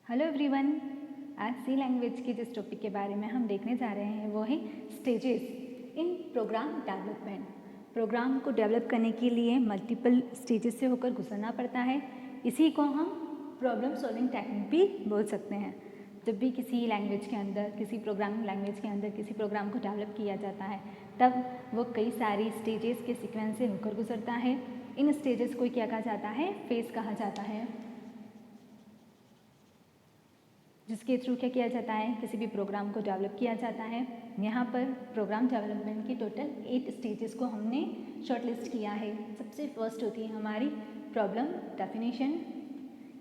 Hello everyone. आज सी language की जिस टॉपिक के बारे में हम देखने जा रहे हैं वो है stages in programme development. Programme को डेवलप करने के लिए मल्टीपल स्टेजेस से होकर गुजरना पड़ता है। इसी को हम प्रॉब्लम सॉल्विंग टेक्निक भी बोल सकते हैं। जब भी किसी लैंग्वेज के अंदर, किसी प्रोग्रामिंग लैंग्वेज के अंदर किसी प्रोग्राम को डेवलप किया जाता है तब वो कई सारी स्टेजेस के सीक्वेंस से होकर गुजरता है। इन स्टेजेस को क्या कहा जाता है? फेज कहा जाता है, जिसके थ्रू क्या किया जाता है? किसी भी प्रोग्राम को डेवलप किया जाता है। यहाँ पर प्रोग्राम डेवलपमेंट की टोटल 8 स्टेजेस को हमने शॉर्टलिस्ट किया है। सबसे फर्स्ट होती है हमारी प्रॉब्लम डेफिनेशन।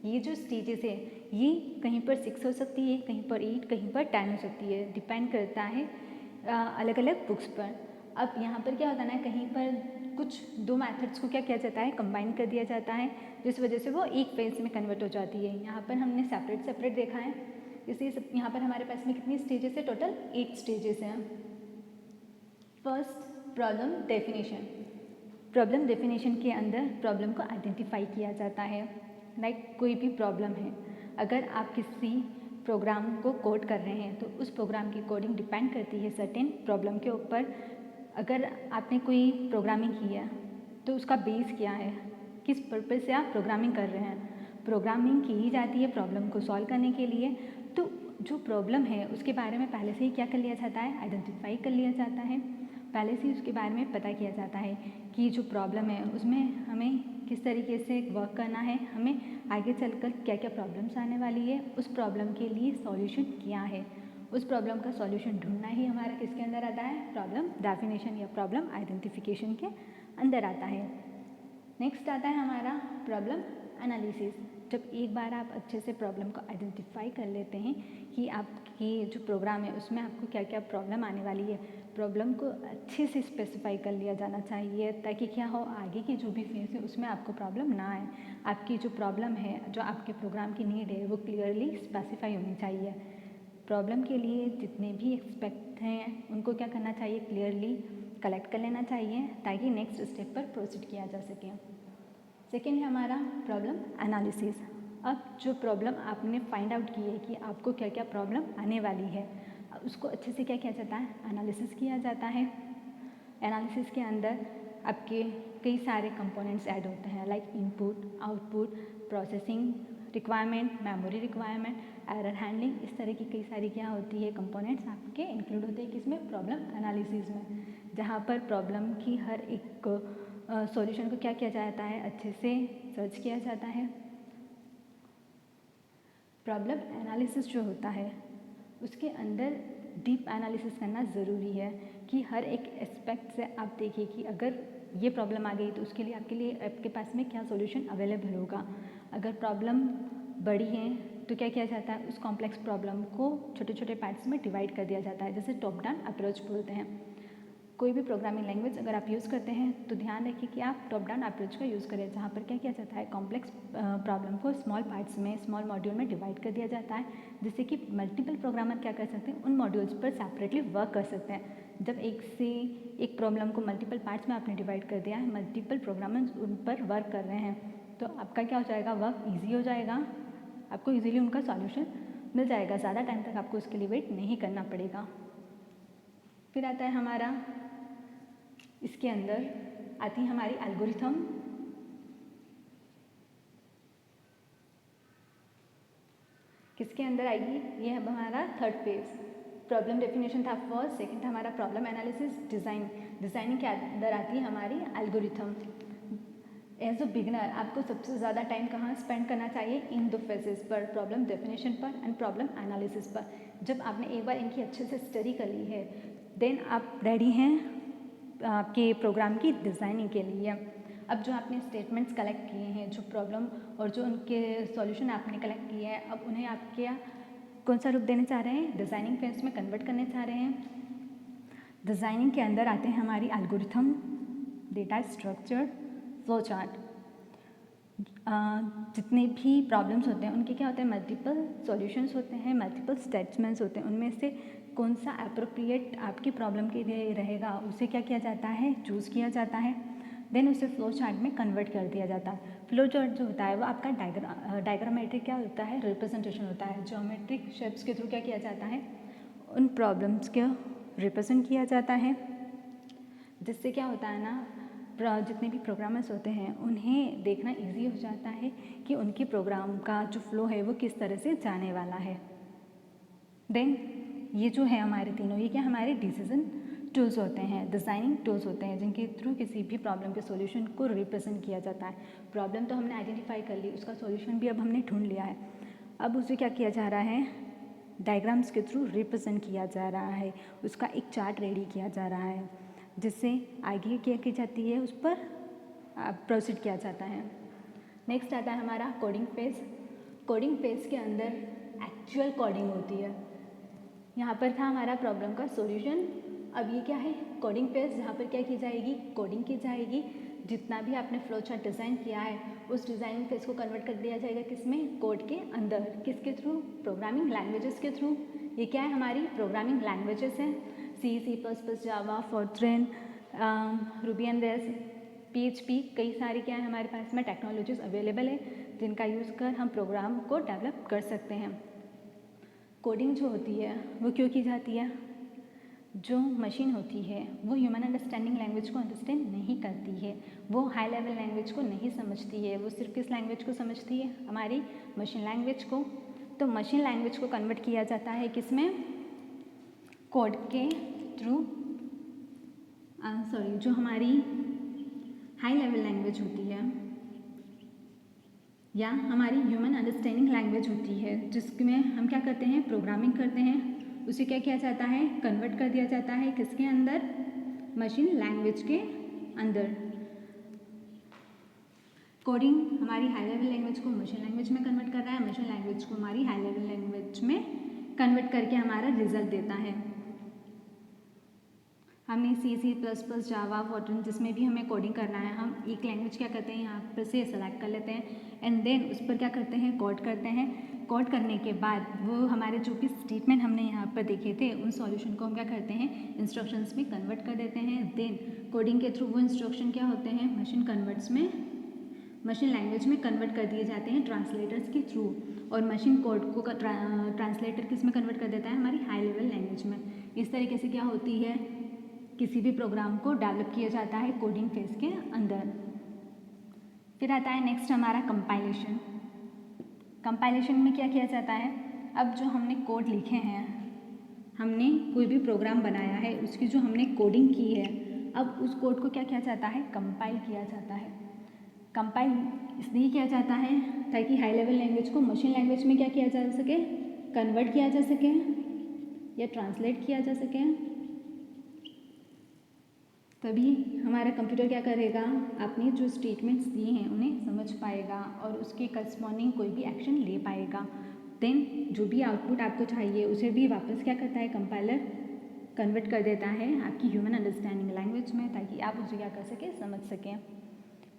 ये जो स्टेजेस है ये कहीं पर 6 हो सकती है, कहीं पर 8, कहीं पर 10 हो सकती है, डिपेंड करता है अलग अलग बुक्स पर। अब यहाँ पर क्या होता है ना, कहीं पर कुछ दो मेथड्स को क्या किया जाता है? कंबाइन कर दिया जाता है, जिस वजह से वो एक फेज में कन्वर्ट हो जाती है। यहाँ पर हमने सेपरेट देखा है, इसलिए यहाँ पर हमारे पास में कितनी स्टेजेस है? टोटल 8 स्टेजेस हैं। First, problem definition. Problem definition के अंदर प्रॉब्लम को आइडेंटिफाई किया जाता है। लाइक कोई भी प्रॉब्लम है, अगर आप किसी प्रोग्राम को कोड कर रहे हैं तो उस प्रोग्राम की कोडिंग डिपेंड करती है सर्टेन प्रॉब्लम के ऊपर। अगर आपने कोई प्रोग्रामिंग की है तो उसका बेस क्या है, किस पर्पज़ से आप प्रोग्रामिंग कर रहे हैं। प्रोग्रामिंग की ही जाती है प्रॉब्लम को सॉल्व करने के लिए, तो जो प्रॉब्लम है उसके बारे में पहले से ही क्या कर लिया जाता है? आइडेंटिफाई कर लिया जाता है। पहले से ही उसके बारे में पता किया जाता है कि जो प्रॉब्लम है उसमें हमें किस तरीके से वर्क करना है, हमें आगे चलकर क्या क्या प्रॉब्लम्स आने वाली है, उस प्रॉब्लम के लिए सॉल्यूशन क्या है। उस प्रॉब्लम का सॉल्यूशन ढूंढना ही हमारा किसके अंदर आता है? प्रॉब्लम डेफिनेशन या प्रॉब्लम आइडेंटिफिकेशन के अंदर आता है। नेक्स्ट आता है हमारा प्रॉब्लम एनालिसिस। जब एक बार आप अच्छे से प्रॉब्लम को आइडेंटिफाई कर लेते हैं कि आपकी जो प्रोग्राम है उसमें आपको क्या क्या प्रॉब्लम आने वाली है, प्रॉब्लम को अच्छे से स्पेसिफाई कर लिया जाना चाहिए ताकि क्या हो, आगे की जो भी फेज है उसमें आपको प्रॉब्लम ना आए। आपकी जो प्रॉब्लम है, जो आपके प्रोग्राम की नीड है, वो क्लियरली स्पेसिफाई होनी चाहिए। प्रॉब्लम के लिए जितने भी एक्सपेक्ट हैं उनको क्या करना चाहिए? क्लियरली कलेक्ट कर लेना चाहिए ताकि नेक्स्ट स्टेप पर प्रोसीड किया जा सके। सेकेंड है हमारा प्रॉब्लम एनालिसिस। अब जो प्रॉब्लम आपने फाइंड आउट की है कि आपको क्या क्या प्रॉब्लम आने वाली है, उसको अच्छे से क्या किया जाता है? एनालिसिस किया जाता है। एनालिसिस के अंदर आपके कई सारे कंपोनेंट्स ऐड होते हैं, like input, output, processing requirement, memory requirement, error handling. इस तरह की कई सारी क्या होती है? कंपोनेंट्स आपके इंक्लूड होते हैं किसमें? प्रॉब्लम एनालिसिस में, जहाँ पर प्रॉब्लम की हर एक सॉल्यूशन को क्या किया जाता है? अच्छे से सर्च किया जाता है। प्रॉब्लम एनालिसिस जो होता है उसके अंदर डीप एनालिसिस करना ज़रूरी है कि हर एक एस्पेक्ट से आप देखिए कि अगर ये प्रॉब्लम आ गई तो उसके लिए आपके पास में क्या सॉल्यूशन अवेलेबल होगा। अगर प्रॉब्लम बड़ी है तो क्या किया जाता है? उस कॉम्प्लेक्स प्रॉब्लम को छोटे छोटे पार्ट्स में डिवाइड कर दिया जाता है, जैसे टॉप डाउन अप्रोच बोलते हैं। कोई भी प्रोग्रामिंग लैंग्वेज अगर आप यूज़ करते हैं तो ध्यान रखिए कि आप टॉप डाउन अप्रोच का यूज़ करें, जहाँ पर क्या किया जाता है? कॉम्प्लेक्स प्रॉब्लम को स्मॉल पार्ट्स में, स्मॉल मॉड्यूल में डिवाइड कर दिया जाता है, जिससे कि मल्टीपल प्रोग्रामर क्या कर सकते हैं? उन मॉड्यूल्स पर सेपरेटली वर्क कर सकते हैं। जब एक से एक प्रॉब्लम को मल्टीपल पार्ट्स में आपने डिवाइड कर दिया है, मल्टीपल प्रोग्रामर्स उन पर वर्क कर रहे हैं, तो आपका क्या हो जाएगा? वर्क ईजी हो जाएगा, आपको ईजिली उनका सॉल्यूशन मिल जाएगा, ज़्यादा टाइम तक आपको उसके लिए वेट नहीं करना पड़ेगा। फिर आता है हमारा, इसके अंदर आती है हमारी एल्गोरिथम। किसके अंदर आएगी? ये है हमारा थर्ड फेज। प्रॉब्लम डेफिनेशन था फर्स्ट, सेकंड था हमारा प्रॉब्लम एनालिसिस, डिज़ाइनिंग के अंदर आती है हमारी एल्गोरिथम। एज अ बिगनर आपको सबसे ज़्यादा टाइम कहाँ स्पेंड करना चाहिए? इन दो फेजेस पर, प्रॉब्लम डेफिनेशन पर एंड प्रॉब्लम एनालिसिस पर। जब आपने एक बार इनकी अच्छे से स्टडी कर ली है देन आप रेडी हैं आपके प्रोग्राम की डिज़ाइनिंग के लिए। अब जो आपने स्टेटमेंट्स कलेक्ट किए हैं, जो प्रॉब्लम और जो उनके सॉल्यूशन आपने कलेक्ट किए हैं, अब उन्हें आप क्या कौन सा रूप देना चाह रहे हैं? डिज़ाइनिंग फेज में कन्वर्ट करने चाह रहे हैं। डिज़ाइनिंग के अंदर आते हैं हमारी algorithm, data structure, flow chart. जितने भी प्रॉब्लम्स होते हैं उनके क्या होते हैं? मल्टीपल सॉल्यूशंस होते हैं, मल्टीपल स्टेटमेंट्स होते हैं। उनमें से कौन सा अप्रोप्रिएट आपकी प्रॉब्लम के लिए रहेगा उसे क्या किया जाता है? चूज़ किया जाता है। देन उसे फ्लो चार्ट में कन्वर्ट कर दिया जाता है। फ्लो चार्ट जो होता है वो आपका डायग्रामेट्रिक क्या होता है, रिप्रेजेंटेशन होता है। ज्योमेट्रिक शेप्स के थ्रू क्या किया जाता है, उन प्रॉब्लम्स को रिप्रेजेंट किया जाता है, जिससे क्या होता है ना, जितने भी प्रोग्रामर्स होते हैं उन्हें देखना इजी हो जाता है कि उनके प्रोग्राम का जो फ्लो है वो किस तरह से जाने वाला है। देन ये जो है हमारे तीनों, ये क्या हमारे डिसीजन टूल्स होते हैं, डिज़ाइनिंग टूल्स होते हैं, जिनके थ्रू किसी भी प्रॉब्लम के सॉल्यूशन को रिप्रेजेंट किया जाता है। प्रॉब्लम तो हमने आइडेंटिफाई कर ली, उसका सॉल्यूशन भी अब हमने ढूंढ लिया है। अब उसे क्या किया जा रहा है, डायग्राम्स के थ्रू रिप्रेजेंट किया जा रहा है, उसका एक चार्ट रेडी किया जा रहा है, जिससे आगे क्या की जाती है, उस पर प्रोसीड किया जाता है। नेक्स्ट आता है हमारा कोडिंग फेज। कोडिंग फेज के अंदर एक्चुअल कोडिंग होती है। यहाँ पर था हमारा प्रॉब्लम का सॉल्यूशन। अब ये क्या है, कोडिंग फेज, जहाँ पर क्या की जाएगी, कोडिंग की जाएगी। जितना भी आपने फ्लो चार्ट डिज़ाइन किया है उस डिज़ाइनिंग फेज को कन्वर्ट कर दिया जाएगा किसमें, कोड के अंदर। किसके थ्रू, प्रोग्रामिंग लैंग्वेजेस के थ्रू। ये क्या है, हमारी प्रोग्रामिंग लैंग्वेजेस हैं, C++, Java, Fortran, Ruby and rails, PHP, कई सारी क्या है हमारे पास में टेक्नोलॉजीज अवेलेबल है, जिनका यूज़ कर हम प्रोग्राम को डेवलप कर सकते हैं। कोडिंग जो होती है वो क्यों की जाती है, जो मशीन होती है वो ह्यूमन अंडरस्टैंडिंग लैंग्वेज को अंडरस्टैंड नहीं करती है, वो हाई लेवल लैंग्वेज को नहीं समझती है, वो सिर्फ किस लैंग्वेज को समझती है, हमारी मशीन लैंग्वेज को। तो मशीन लैंग्वेज को कन्वर्ट किया जाता है किसमें, कोड के थ्रू। जो हमारी हाई लेवल लैंग्वेज होती है या हमारी ह्यूमन अंडरस्टैंडिंग लैंग्वेज होती है, जिसमें हम क्या करते हैं, प्रोग्रामिंग करते हैं, उसे क्या किया जाता है, कन्वर्ट कर दिया जाता है किसके अंदर, मशीन लैंग्वेज के अंदर। कोडिंग हमारी हाई लेवल लैंग्वेज को मशीन लैंग्वेज में कन्वर्ट कर रहा है, मशीन लैंग्वेज को हमारी हाई लेवल लैंग्वेज में कन्वर्ट करके हमारा रिजल्ट देता है। हमने C++, जावा, फोर्ट्रेन, जिसमें भी हमें कोडिंग करना है, हम एक लैंग्वेज क्या करते हैं, यहाँ पर से सेलेक्ट कर लेते हैं एंड देन उस पर क्या करते हैं, कोड करते हैं। कोड करने के बाद वो हमारे जो भी स्टेटमेंट हमने यहाँ पर देखे थे उन सॉल्यूशन को हम क्या करते हैं, इंस्ट्रक्शंस में कन्वर्ट कर देते हैं। देन कोडिंग के थ्रू वो इंस्ट्रक्शन क्या होते हैं, मशीन लैंग्वेज में कन्वर्ट कर दिए जाते हैं ट्रांसलेटर्स के थ्रू, और मशीन कोड को ट्रांसलेटर किस में कन्वर्ट कर देता है, हमारी हाई लेवल लैंग्वेज में। इस तरीके से क्या होती है, किसी भी प्रोग्राम को डेवलप किया जाता है कोडिंग फेज के अंदर। फिर आता है नेक्स्ट हमारा कंपाइलेशन। कंपाइलेशन में क्या किया जाता है, अब जो हमने कोड लिखे हैं, हमने कोई भी प्रोग्राम बनाया है, उसकी जो हमने कोडिंग की है, अब उस कोड को क्या किया जाता है, कंपाइल किया जाता है। कंपाइल इसलिए किया जाता है ताकि हाई लेवल लैंग्वेज को मशीन लैंग्वेज में क्या किया जा सके, कन्वर्ट किया जा सके या ट्रांसलेट किया जा सके। तभी हमारा कंप्यूटर क्या करेगा, आपने जो स्टेटमेंट्स दिए हैं उन्हें समझ पाएगा और उसके करस्पॉन्डिंग कोई भी एक्शन ले पाएगा। देन जो भी आउटपुट आपको चाहिए उसे भी वापस क्या करता है, कंपाइलर कन्वर्ट कर देता है आपकी ह्यूमन अंडरस्टैंडिंग लैंग्वेज में, ताकि आप उसे क्या कर सकें, समझ सकें।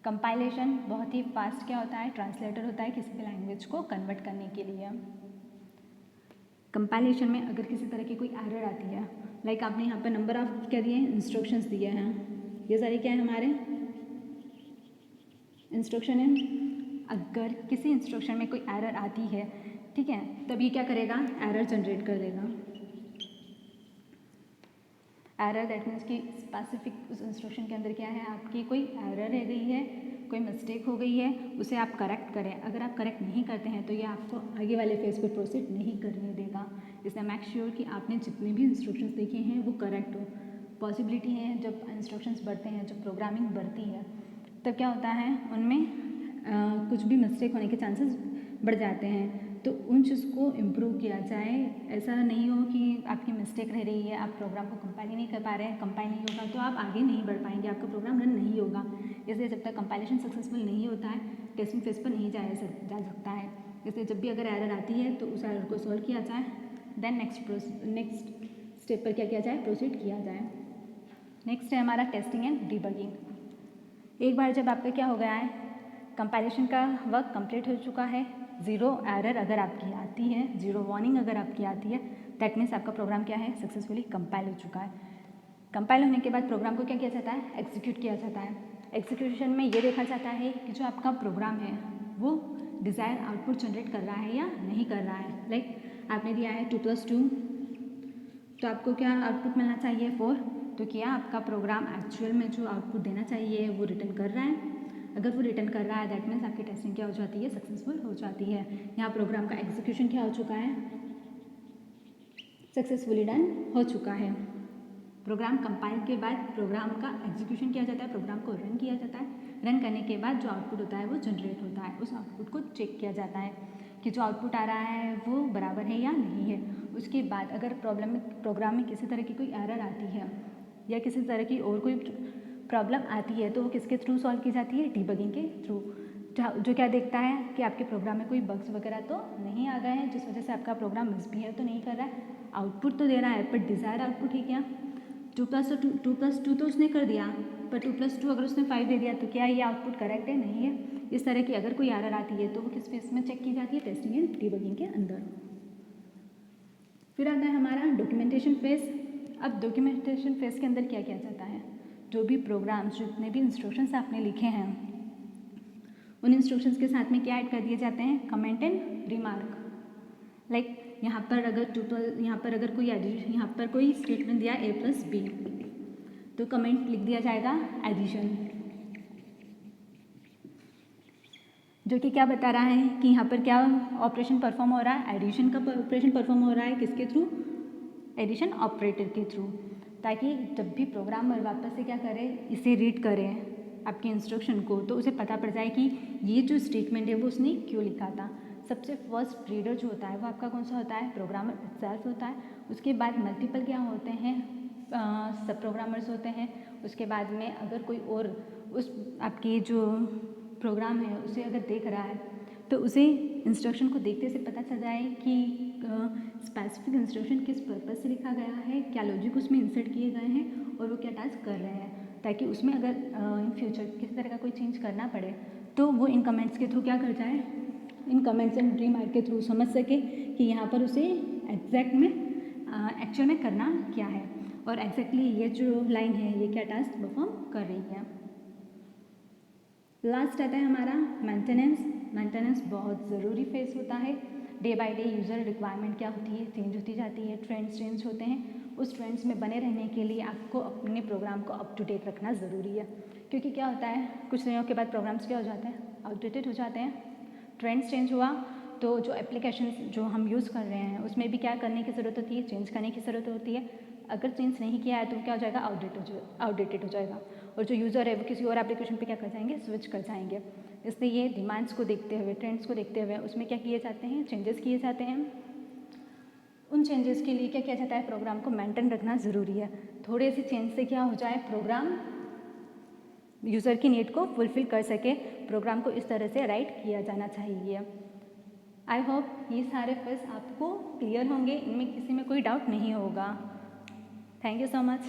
कंपाइलेशन बहुत ही फास्ट क्या होता है, ट्रांसलेटर होता है किसी भी लैंग्वेज को कन्वर्ट करने के लिए। कंपाइलेशन में अगर किसी तरह की कोई एरर आती है, लाइक आपने यहाँ पर नंबर ऑफ क्या दिए हैं, इंस्ट्रक्शंस दिए हैं, ये सारे क्या है हमारे इंस्ट्रक्शन है। अगर किसी इंस्ट्रक्शन में कोई एरर आती है, ठीक है, तब ये क्या करेगा, एरर जनरेट कर देगा। एरर दैट मीन्स कि स्पेसिफिक उस इंस्ट्रक्शन के अंदर क्या है, आपकी कोई एरर रह गई है, कोई मिस्टेक हो गई है, उसे आप करेक्ट करें। अगर आप करेक्ट नहीं करते हैं तो ये आपको आगे वाले फेज पर प्रोसीड नहीं करने देगा। इसलिए मेक श्योर कि आपने जितने भी इंस्ट्रक्शंस देखे हैं वो करेक्ट हो। पॉसिबिलिटी है जब इंस्ट्रक्शंस बढ़ते हैं, जब प्रोग्रामिंग बढ़ती है, तब क्या होता है, उनमें कुछ भी मिस्टेक होने के चांसेस बढ़ जाते हैं। तो उन चीज़ को इम्प्रूव किया जाए। ऐसा नहीं हो कि आपकी मिस्टेक रह रही है, आप प्रोग्राम को कंपाइल ही नहीं कर पा रहे हैं, कंपाइल नहीं होगा तो आप आगे नहीं बढ़ पाएंगे, आपका प्रोग्राम रन नहीं होगा। इसलिए जब तक कंपाइलेशन सक्सेसफुल नहीं होता है, टेस्टिंग फेज पर नहीं जाया जा सकता है। इसलिए जब भी अगर एरर आती है तो उस एरर को सॉल्व किया जाए, देन नेक्स्ट स्टेप पर क्या किया जाए, प्रोसीड किया जाए। नेक्स्ट है हमारा टेस्टिंग एंड डिबगिंग। एक बार जब आपका क्या हो गया है, कंपाइलेशन का वर्क कंप्लीट हो चुका है, ज़ीरो एरर अगर आपकी आती है, ज़ीरो वार्निंग अगर आपकी आती है, दैट मीन्स आपका प्रोग्राम क्या है, सक्सेसफुली कंपाइल हो चुका है। कंपाइल होने के बाद प्रोग्राम को क्या किया जाता है, एग्जीक्यूट किया जाता है। एग्जीक्यूशन में ये देखा जाता है कि जो आपका प्रोग्राम है वो डिज़ायर आउटपुट जनरेट कर रहा है या नहीं कर रहा है। लाइक आपने दिया है 2+2, तो आपको क्या आउटपुट मिलना चाहिए 4, तो क्या आपका प्रोग्राम एक्चुअल में जो आउटपुट देना चाहिए वो रिटर्न कर रहा है। अगर वो रिटर्न कर रहा है दैट मीन्स आपकी टेस्टिंग क्या हो जाती है, सक्सेसफुल हो जाती है। यहाँ प्रोग्राम का एग्जीक्यूशन क्या हो चुका है, सक्सेसफुली डन हो चुका है। प्रोग्राम कंपाइल के बाद प्रोग्राम का एग्जीक्यूशन किया जाता है, प्रोग्राम को रन किया जाता है। रन करने के बाद जो आउटपुट होता है वो जनरेट होता है। उस आउटपुट को चेक किया जाता है कि जो आउटपुट आ रहा है वो बराबर है या नहीं है। उसके बाद अगर प्रोग्राम में किसी तरह की कोई एरर आती है या किसी तरह की और कोई प्रॉब्लम आती है तो वो किसके थ्रू सॉल्व की जाती है, डीबगिंग के थ्रू, जो क्या देखता है कि आपके प्रोग्राम में कोई बग्स वगैरह तो नहीं आ गए हैं जिस वजह से आपका प्रोग्राम मिसबिहेव तो नहीं कर रहा है। आउटपुट तो दे रहा है पर डिज़ायर आउटपुट ही क्या, 2+2 तो उसने कर दिया, पर 2+2 अगर उसने 5 दे दिया तो क्या ये आउटपुट करेक्ट है, नहीं है। इस तरह की अगर कोई एरर आती है तो वो किस फेस में चेक की जाती है, टेस्टिंग एंड डीबगिंग के अंदर। फिर आता है हमारा डॉक्यूमेंटेशन फेज। अब डॉक्यूमेंटेशन फेज के अंदर क्या किया जाता है, जो भी प्रोग्राम्स, जितने भी इंस्ट्रक्शंस आपने लिखे हैं उन इंस्ट्रक्शंस के साथ में क्या ऐड कर दिए जाते हैं, कमेंट एंड रिमार्क। लाइक यहाँ पर अगर कोई स्टेटमेंट दिया a+b तो कमेंट लिख दिया जाएगा एडिशन, जो कि क्या बता रहा है कि यहाँ पर क्या ऑपरेशन परफॉर्म हो रहा है, एडिशन का ऑपरेशन परफॉर्म हो रहा है किसके थ्रू, एडिशन ऑपरेटर के थ्रू, ताकि जब भी प्रोग्रामर वापस से क्या करे, इसे रीड करे आपके इंस्ट्रक्शन को तो उसे पता पड़ जाए कि ये जो स्टेटमेंट है वो उसने क्यों लिखा था। सबसे फर्स्ट रीडर जो होता है वो आपका कौन सा होता है, प्रोग्रामर इटसेल्फ होता है। उसके बाद मल्टीपल क्या होते हैं, सब प्रोग्रामर्स होते हैं। उसके बाद में अगर कोई और उस आपकी जो प्रोग्राम है उसे अगर देख रहा है तो उसे इंस्ट्रक्शन को देखते से पता चल जाए कि स्पेसिफिक इंस्ट्रक्शन किस पर्पज़ से लिखा गया है, क्या लॉजिक उसमें इंसर्ट किए गए हैं और वो क्या टास्क कर रहे हैं, ताकि उसमें अगर इन फ्यूचर किसी तरह का कोई चेंज करना पड़े तो वो इन कमेंट्स के थ्रू क्या कर जाए, इन कमेंट्स एंड रिमार्क के थ्रू समझ सके कि यहाँ पर उसे एग्जैक्ट में एक्चुअल में करना क्या है और एग्जैक्टली ये जो लाइन है ये क्या टास्क परफॉर्म कर रही है। लास्ट आता है हमारा मेंटेनेंस। मेंटेनेंस बहुत ज़रूरी फेस होता है। Day by day user requirement क्या होती है, चेंज होती जाती है, ट्रेंड्स चेंज होते हैं। उस ट्रेंड्स में बने रहने के लिए आपको अपने प्रोग्राम को अप टू डेट रखना ज़रूरी है, क्योंकि क्या होता है कुछ दिनों के बाद प्रोग्राम्स क्या हो जाते हैं, आउटडेटेड हो जाते हैं। ट्रेंड्स चेंज हुआ तो जो एप्लीकेशन जो हम यूज़ कर रहे हैं उसमें भी क्या करने की ज़रूरत होती है, चेंज करने की ज़रूरत होती है। अगर चेंज नहीं किया है तो क्या हो जाएगा, आउटडेटेड हो जाएगा और जो यूज़र है वो किसी और एप्लीकेशन पे क्या कर जाएंगे, स्विच कर जाएंगे। इसलिए ये डिमांड्स को देखते हुए, ट्रेंड्स को देखते हुए उसमें क्या किए जाते हैं, चेंजेस किए जाते हैं। उन चेंजेस के लिए क्या किया जाता है, प्रोग्राम को मेंटेन रखना ज़रूरी है। थोड़े से चेंज से क्या हो जाए, प्रोग्राम यूज़र की नीड को फुलफिल कर सके, प्रोग्राम को इस तरह से राइट किया जाना चाहिए। आई होप ये सारे फेस आपको क्लियर होंगे, इनमें किसी में कोई डाउट नहीं होगा। Thank you so much.